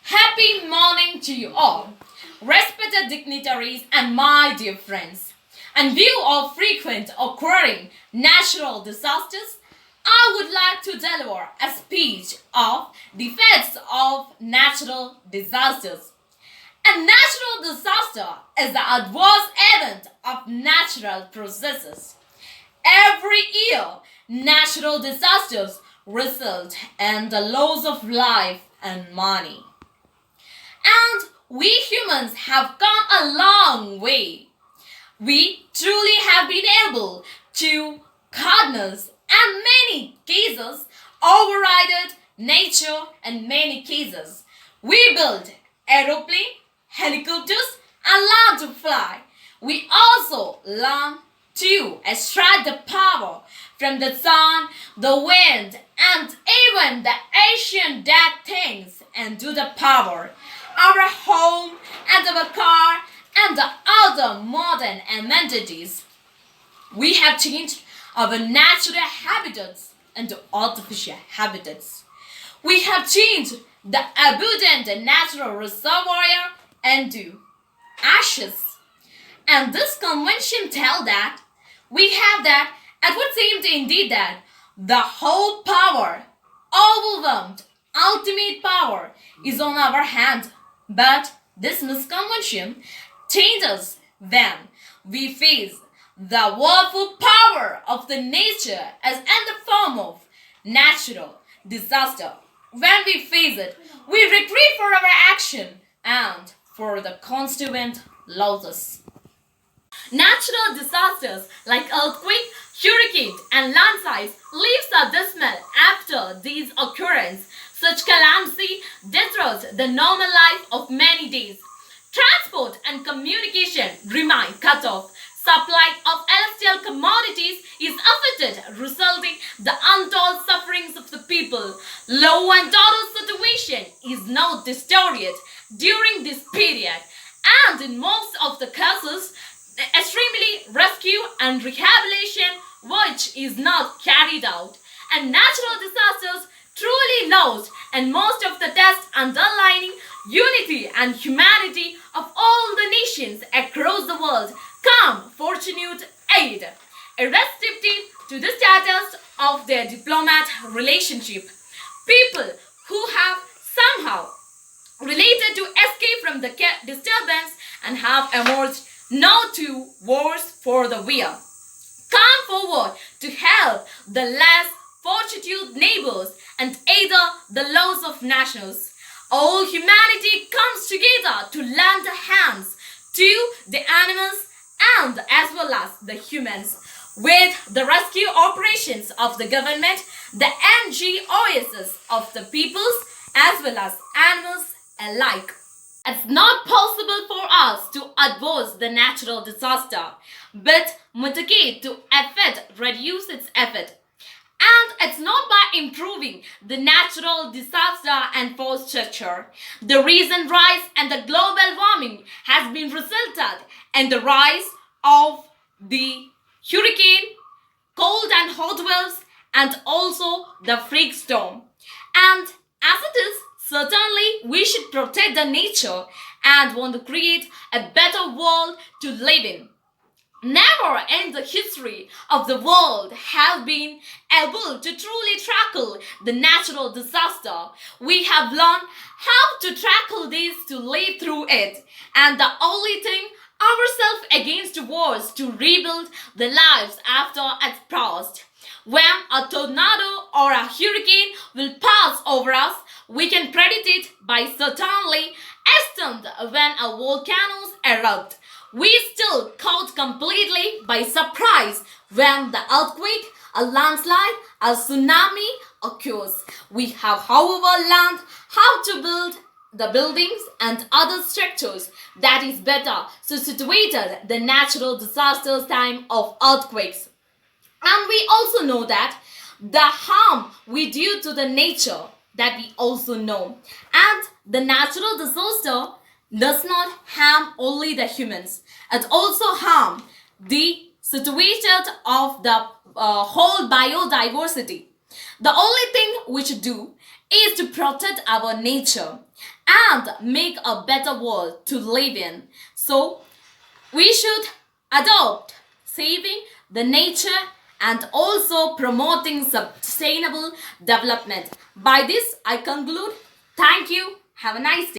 Happy morning to you all, respected dignitaries and my dear friends. In view of frequent occurring natural disasters, I would like to deliver a speech of the effects of natural disasters. A natural disaster is the adverse event of natural processes. Every year, natural disasters result in the loss of life and money. And we humans have come a long way. We truly have been able to harness in many cases overrided nature in many cases. We build aeroplane, helicopters and learn to fly. We also learn to extract the power from the sun, the wind, and even the ancient dead things into the power. Our home and our car and the other modern amenities. We have changed our natural habitats into artificial habitats. We have changed the abundant natural reservoir into ashes. And this convention tell that we have that it would seem to indeed that the whole power, overwhelmed, ultimate power is on our hand. But this misconception changes when we face the powerful power of the nature as in the form of natural disaster. When we face it, we retreat for our action and for the consequent losses. Natural disasters like earthquake, hurricane, and landslides leaves a dismal after these occurrences. Such calamity disrupts the normal life of many days. Transport and communication remain cut off. Supply of celestial commodities is affected, resulting the untold sufferings of the people. Law and order situation is now distorted during this period, and in most of the cases, extremely rescue and rehabilitation which is not carried out, and natural disasters truly lost and most of the tests underlining unity and humanity of all the nations across the world come fortunate aid, irrespective to the status of their diplomat relationship. People who have somehow related to escape from the disturbance and have emerged now to wars for the wear. Come forward to help the less fortunate neighbors and either the loss of nations. All humanity comes together to lend hands to the animals and as well as the humans. With the rescue operations of the government, the NGOs of the peoples as well as animals alike. It's not possible for us to adverse the natural disaster, but mitigate to effect, reduce its effect. And it's not by improving the natural disaster and force structure. The recent rise and the global warming has been resulted in the rise of the hurricane, cold and hot waves, and also the freak storm. And as it is, certainly we should protect the nature and want to create a better world to live in. Never in the history of the world have been able to truly tackle the natural disaster. We have learned how to tackle this to live through it. And the only thing ourselves against wars to rebuild the lives after it's passed. When a tornado or a hurricane will pass over us, we can predict it by certainly estimate when a volcanoes erupt. We still caught completely by surprise when the earthquake, a landslide, a tsunami occurs. We have, however, learned how to build the buildings and other structures that is better so situated the natural disasters time of earthquakes. And we also know that the harm we do to the nature that we also know. And the natural disaster does not harm only the humans. It also harm the situation of the whole biodiversity. The only thing we should do is to protect our nature and make a better world to live in. So, we should adopt saving the nature and also promoting sustainable development. By this, I conclude. Thank you. Have a nice day.